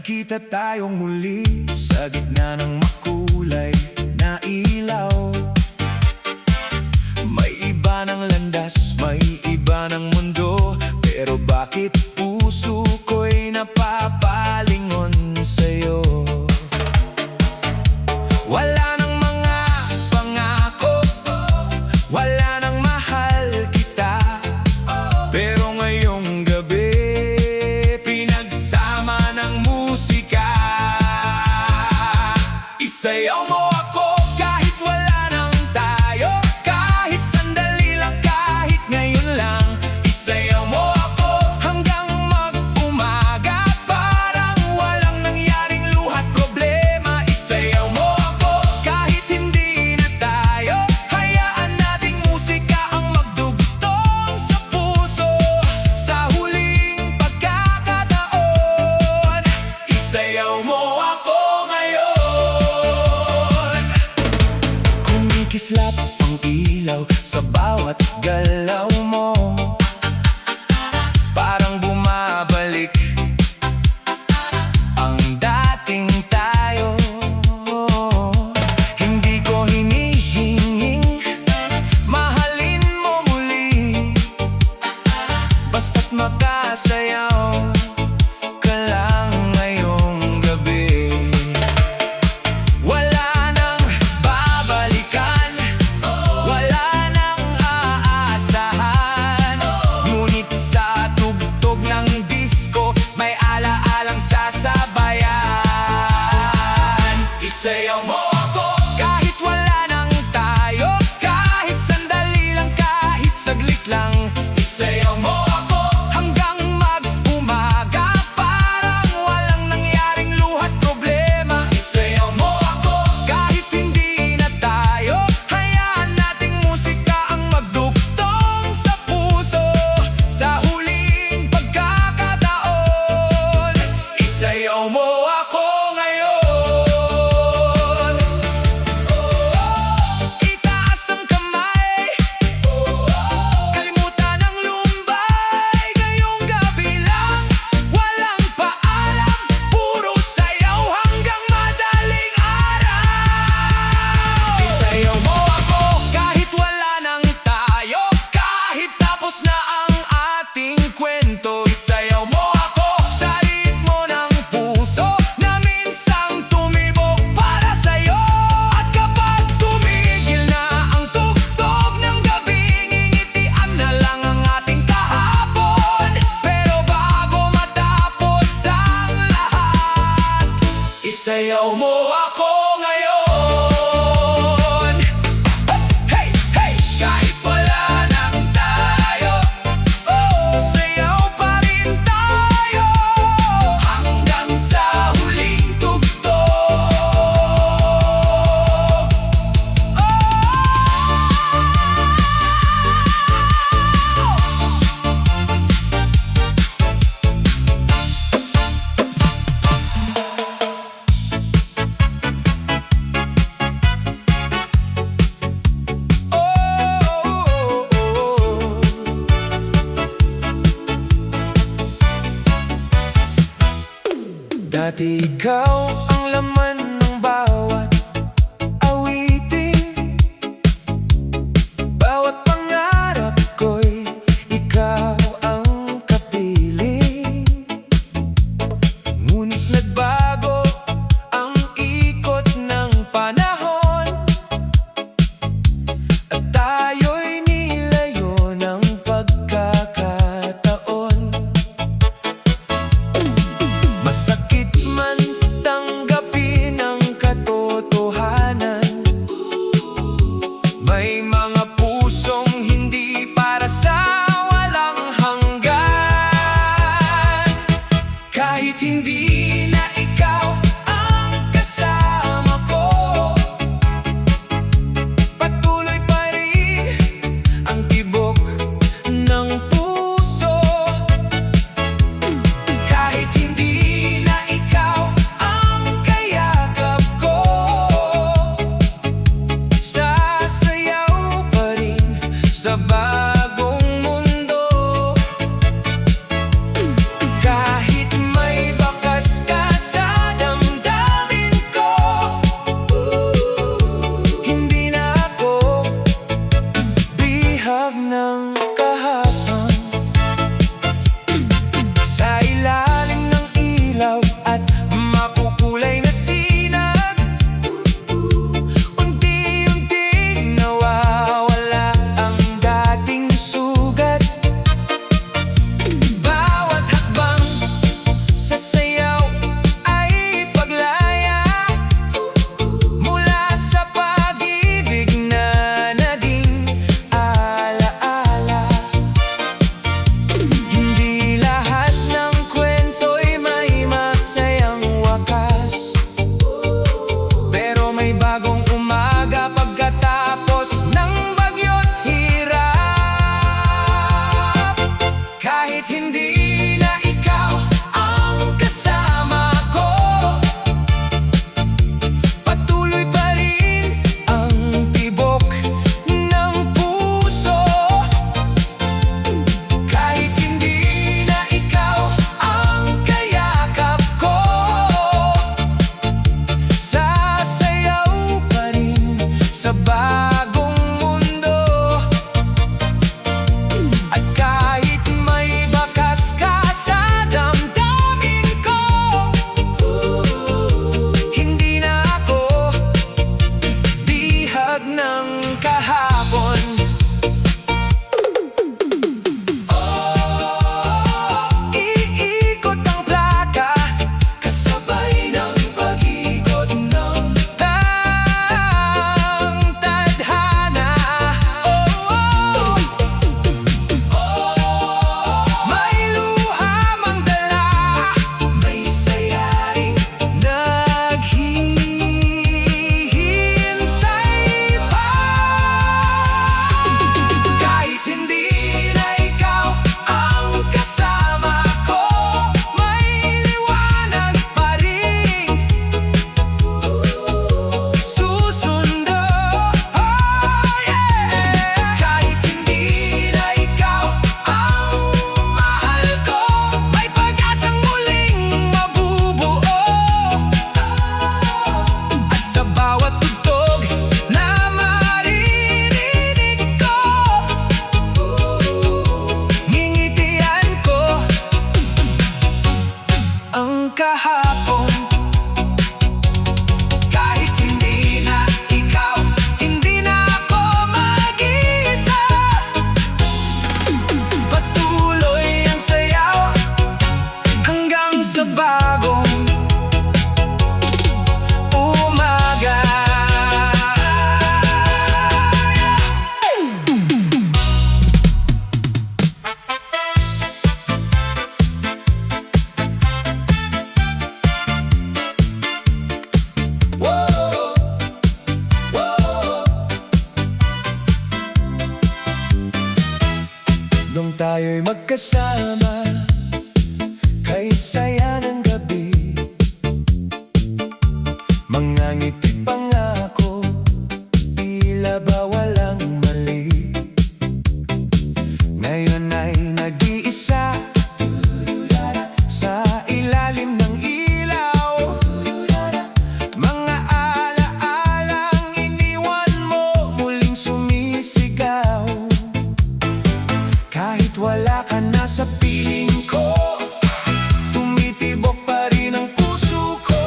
Nagkita tayong muli sa gitna ng makulay na ilaw. May iba ng landas, may iba ng mundo, pero bakit puso ko'y napapalingon sa'yo? Wala nang mga pangako, wala nang mahal kita, pero ngayong gabi pinagsama ng musika. Isayaw mo ako kahit wala nang tayo, kahit sandali lang, kahit ngayon lang. Isayaw mo ako hanggang mag-umaga, parang walang nangyaring luhat problema. Isayaw mo ako kahit hindi na tayo, hayaan nating musika ang magdugtong sa puso. Sa huling pagkakataon, isayaw mo ako ngayon. Kumikislap ang ilaw sa bawat galaw mo, parang bumabalik ang dating tayo. Hindi ko hinihinging mahalin mo muli, basta't makasayaw ka lang ngayong gabi. Wala nang babalikan, wala nang aasahan, ngunit sa tugtog ng disco may alaalang sasabayan. Isayaw mo ako kahit wala nang tayo, kahit sandali lang, kahit saglit lang. Isayaw mo ako hanggang mag-umaga, parang walang nangyaring luhat problema. Isayaw mo ako kahit hindi na tayo, hayaan nating musika ang magdugtong sa puso. Sa huling pagkakataon, isayaw mo ako ngayon. Itaas ang kamay, kalimutan ang lumbay, ngayong gabi lang, walang paalam, puro sayaw hanggang madaling araw. Isayaw mo ako kahit wala nang tayo, kahit tapos na ang ating kwento. Isayaw mo ako sa ritmo ng puso na minsang tumibok para sa'yo. At kapag tumigil na ang tugtog ng gabi, ngingitian na lang ang ating kahapon. Pero bago matapos ang lahat, isayaw mo ako ngayon. Hey, hey, kahit wala nang tayo, sayaw pa rin tayo hanggang sa huling tugtog. Dati ikaw ang laman ng bawat awitin, bawat pangarap ko'y ikaw ang kapiling. Ngunit nagbago ang ikot ng panahon, at tayo'y nilayo ng pagkakataon. Masakit man tanggapin ang katotohanan, may mga pusong hindi para sa walang hanggan. Kahit hindi na ikaw ang kasama ko, patuloy pa rin ang tibok ng puso. Kahit hindi na ikaw ang kayakap ko, sasayaw pa rin sa bagong mundo. Kahit may bakas ka sa Nung tayo'y magkasama, kay saya ng gabi. Mga ngiti pangako, tila ba walang mali. Ngayon ay nag-iisa sa ilalim ng ilaw. Mga ala-alang iniwan mo, muling sumisigaw. Kahit wala ka na sa piling ko, tumitibok pa rin ang puso ko.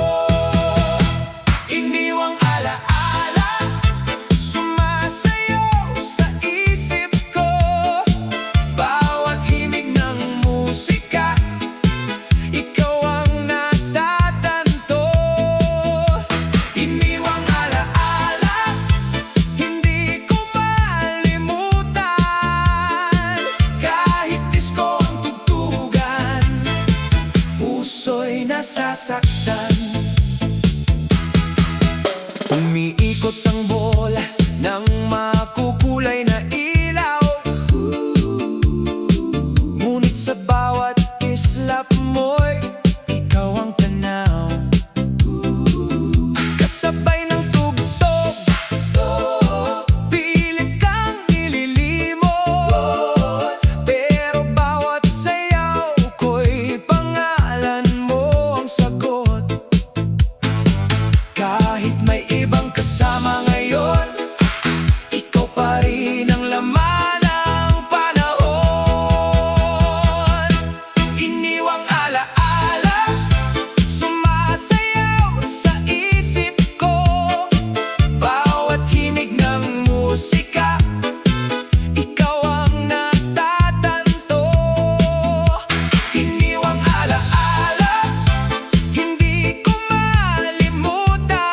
Iniwang ala-ala, sumasayaw sa isip ko. Bawat himig ng musika, ikaw ang natatanto. Iniwang ala-ala, hindi ko malimutan. Kahit disko ang tugtugan, puso'y nasasaktan. Umiikot ang bola ng makukulay na ilaw. Ngunit sa bawat islap mo'y ikaw ang tanaw. Kasabay ng tugtog, pilit kang nililimot. Pero bawat sayaw ko'y pangalan mo ang sagot. Kahit may ibang kasama ngayon, ikaw pa rin ang laman ng panahon. Iniwang ala-ala, sumasayaw sa isip ko. Bawat himig ng musika, ikaw ang natatanto. Iniwang ala-ala, hindi ko malimutan.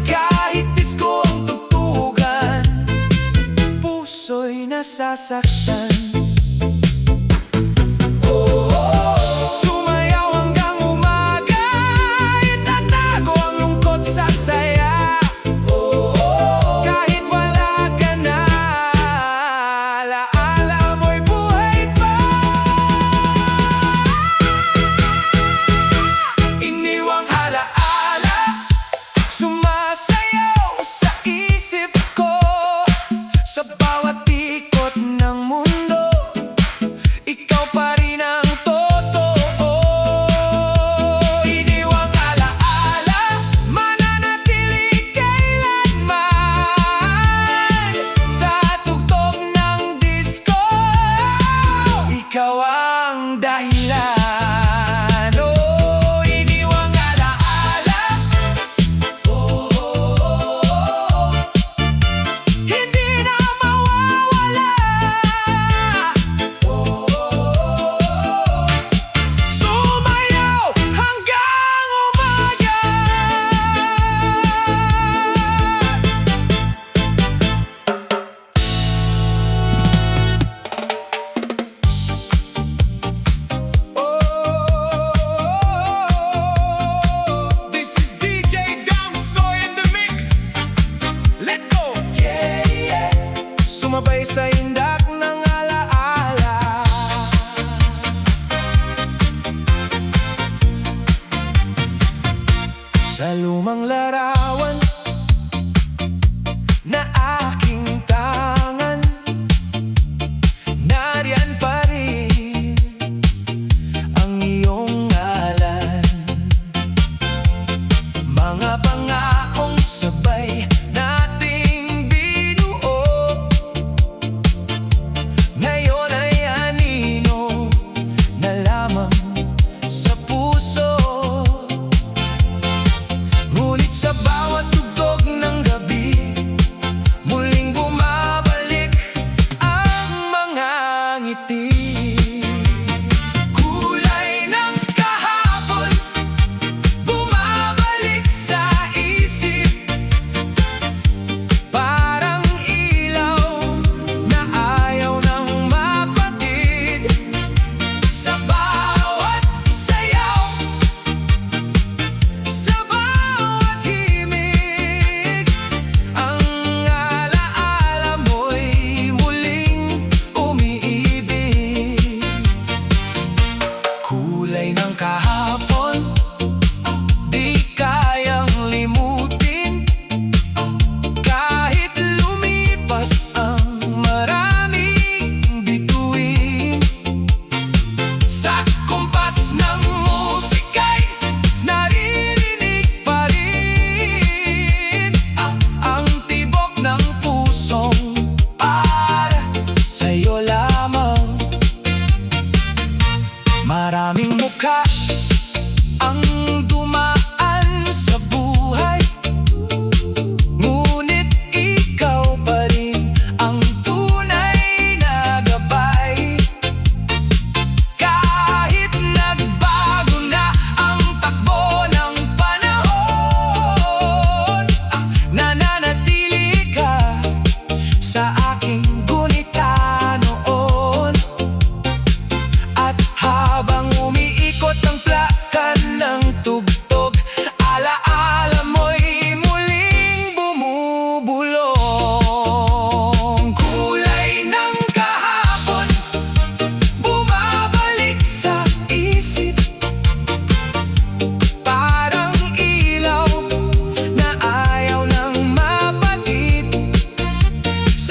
Kahit disko ang tugtugan, puso'y nasasaktan. Sumayaw hanggang umaga, itatago ang lungkot sa saya. Kahit wala ka na, alaala mo'y buhay pa. Iniwang ala-ala, sumasayaw sa isip ko. Sa bawat ikot ng mundo, ikaw pa rin ang totoo. Iniwang ala-ala, mananatili kailanman. Sa tugtog ng disco, ikaw ang dahilan. Oh, iniwang ala-ala, hindi na mawawala.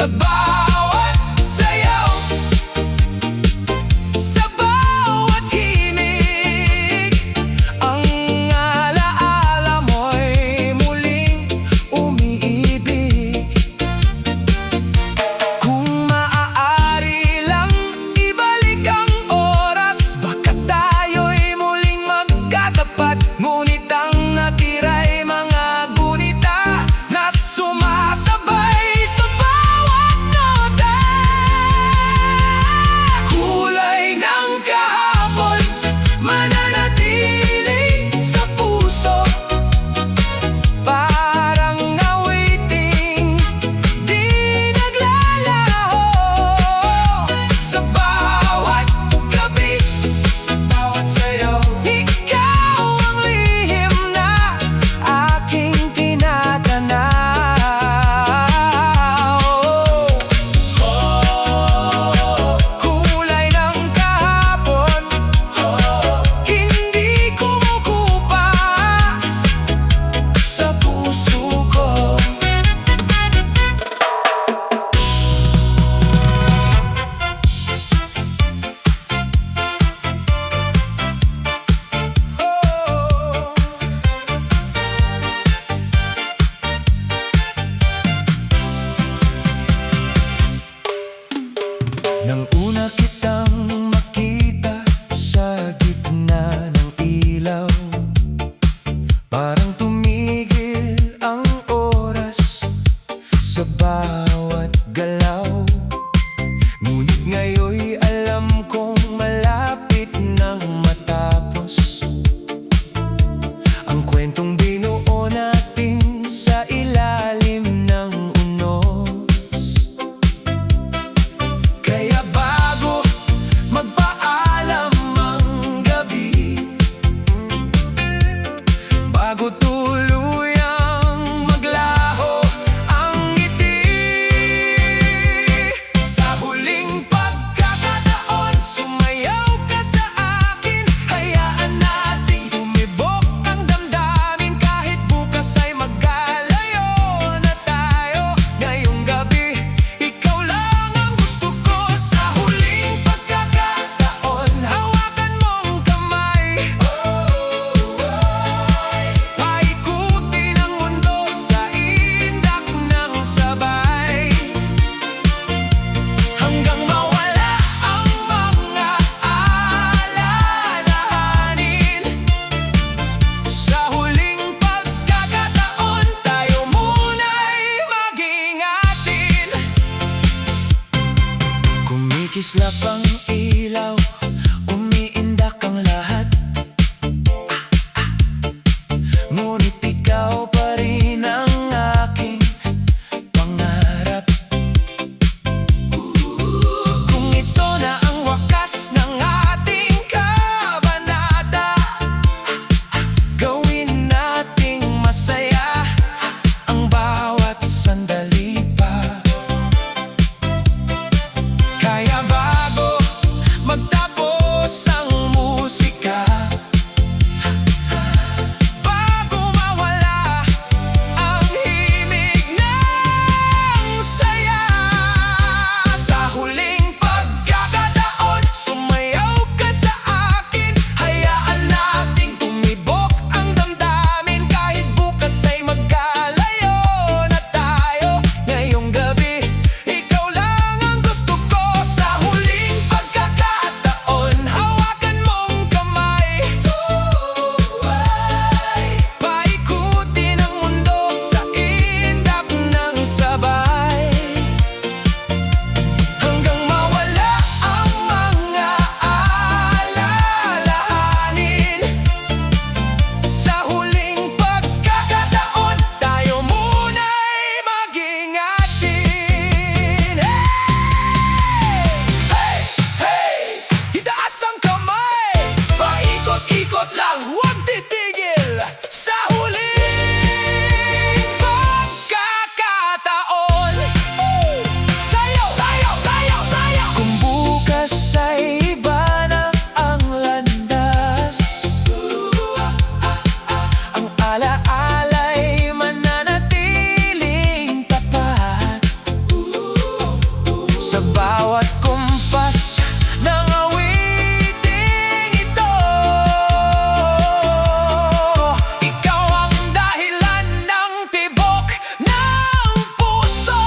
Sa bawat sayaw, sa bawat himig, ang alaala mo'y muling umiibig. Kung maaari lang ibalik ang oras, baka tayo'y muling magkatapat. Ngunit ang natira'y mga gunita na sumasabay sa bawat nota. Kulay ng kahapon mananatili sa puso, parang awiting di naglalaho. Sa bawat gabi, sa bawat sayaw, ikaw ang lihim na aking tinatanaw. Kulay ng kahapon, hindi kumukupas sa puso ko. Nang una kitang makita sa gitna ng ilaw, parang tumigil ang oras sa bawat galaw. Ngunit ngayon'y alam kong malapit nang matapos ang kwentong binuo natin sa ilalim ng unos. Kaya bago magpaalam ang gabi, bago tuluyang maglaho ang ngiti, sa huling pagkakataon sumayaw ka sa akin. Hayaan nating tumibok ang damdamin, kahit bukas ay magkalayo na tayo. Ngayong gabi, ikaw lang ang gusto ko. Sa huling pagkakataon, hawakan mong kamay. Paikutin ang mundo sa indak ng sabay, hanggang mawala ang mga alalahanin. Sa huling pagkakataon, tayo muna'y maging atin. Kumikislap ang ilaw, umiindak ang lahat, ngunit ikaw pa rin ang aking pangarap. Kung ito na ang wakas ng ating kabanata, gawin nating masaya ang bawat sandali pa. Kaya bago magtapos Sa bawat kumpas ng awiting ito, ikaw ang dahilan ng tibok ng puso.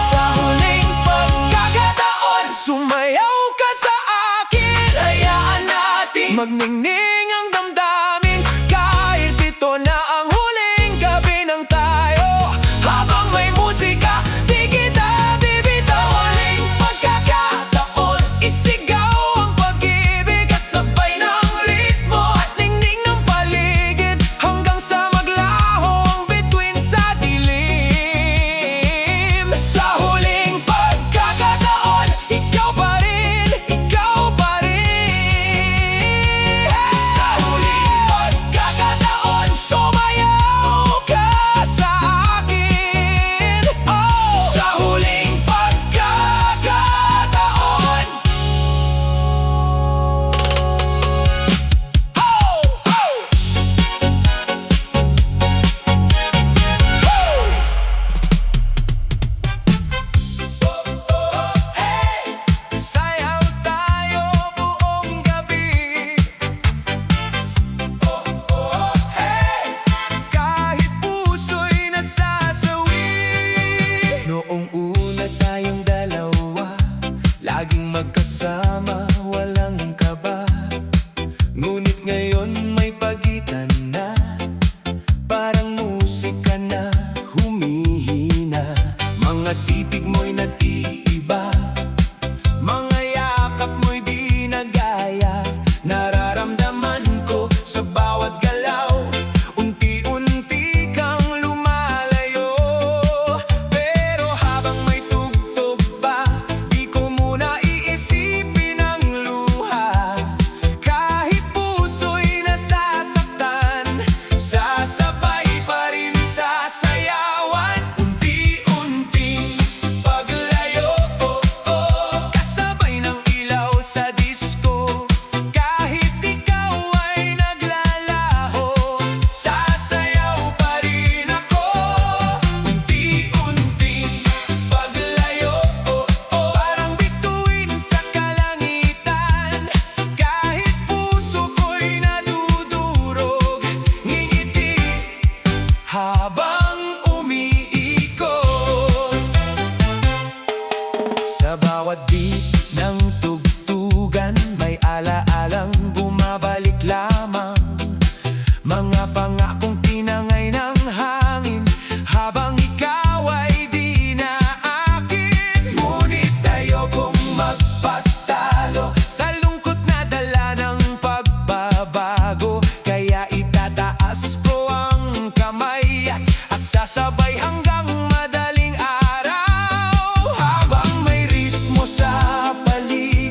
Sa huling pagkakataon, sumayaw ka sa akin. Hayaan natin magningning ang damdamin, kahit ito na ang huling gabi ng tayo. Habang may musika, di kita bibitaw. Huling pagkakataon, isigaw ang pag-ibig, kasabay ng ritmo at ningning ng paligid, hanggang sa maglaho ang bituin sa dilim. Sa huling pagkakataon, ikaw pa rin, ikaw pa rin. Sa huling pagkakataon, sumayaw ka sa akin. Oh! Sa huling pagkakataon. Oh! Oh! Sayaw tayo buong gabi. Kahit puso'y nasasawi. Noong una tayong dalawa, laging magkasama, walang kaba. Ngunit ngayon may pagitan na, parang musika na humihina. Mga titig mo'y nag-iiba, mga yakap mo'y di nagaya. Nararamdaman ko sa bawat galaw, unti-unti kang lumalayo. Pero habang may tugtog pa, di ko muna iisipin ang luha. Kahit puso'y nasasaktan, sasabay pa rin sasayawan. Unti-unti paglayo, kasabay ng ilaw sa disco. Kahit ikaw ay naglalaho, sasayaw pa rin ako. Unti-unti paglayo, parang bituin sa kalangitan. Kahit puso ko'y nadudurog, ngingiti habang umiikot. Sa bawat beat ng tugtugan, may alaalang bumabalik lamang. Mga pangakong tinangay ng hangin, habang ikaw ay di na akin. Ngunit ayokong magpatalo sa lungkot na dala ng pagbabago. Kaya itataas ko ang kamay at sasabay hanggang madaling araw. Habang may ritmo sa paligid,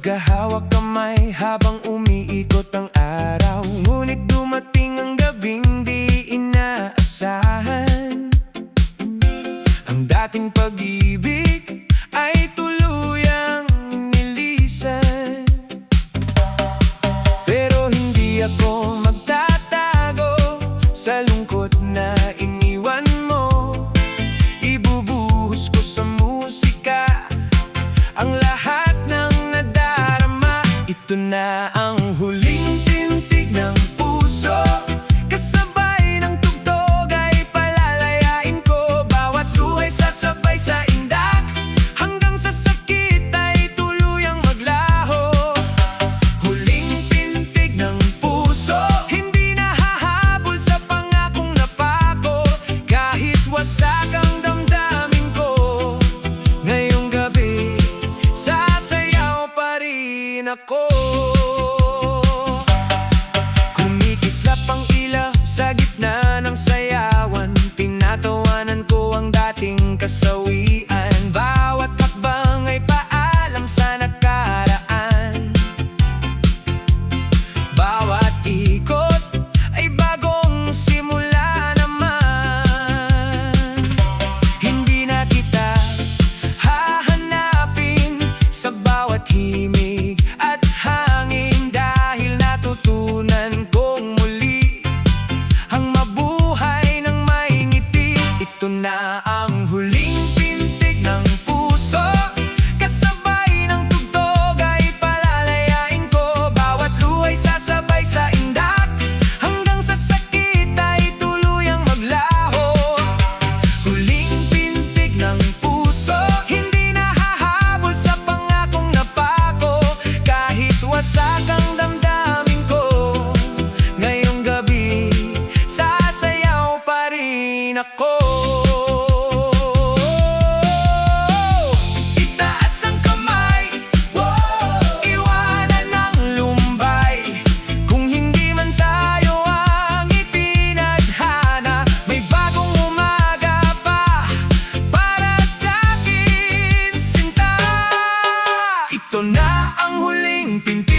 Maghahawak kamay habang umiikot ang araw, ngunit dumating ang gabing di inaasahan. Ang dating pag-ibig ay tuluyang nilisan. Pero hindi ako magtatago sa lungkot na iniwan mo. Ibubuhos ko sa musika ang lahat ng nadarama. Ito na ang huling tintig ng puso, kasabay ng tugtog ay palalayain ko. Bawat luhay sasabay sa indak, hanggang sa sakit ay tuluyang maglaho. Huling tintig ng puso, hindi na hahabol sa pangakong napako. Kahit wasak ang damdamin ko, ngayong gabi sasayaw pa rin ako. Kumikislap ang ilaw sa gitna ng sayawan, tinatawanan ko ang dating kasawian. Bawat hakbang ay paalam sa nakaraan, bawat ikot ay bagong simula naman. Hindi na kita hahanapin sa bawat himig at hangin, dahil natutunan kong muli ang mabuhay ng may ngiti. Ito na ang huling pintig ng puso, kasabay ng tugtog ay palalayain ko. Bawat luhay sasabay sa indak, hanggang sa sakit ay tuluyang maglaho. Huling pintig ng puso, hindi na hahabol sa pangakong napako. Kahit wasak ang damdamin ko, ngayong gabi sasayaw pa rin ako. Itaas ang kamay, iwanan ang lumbay. Kung hindi man tayo ang itinadhana, may bagong umaga pa para sa'kin, sinta. Ito na ang huling pinto,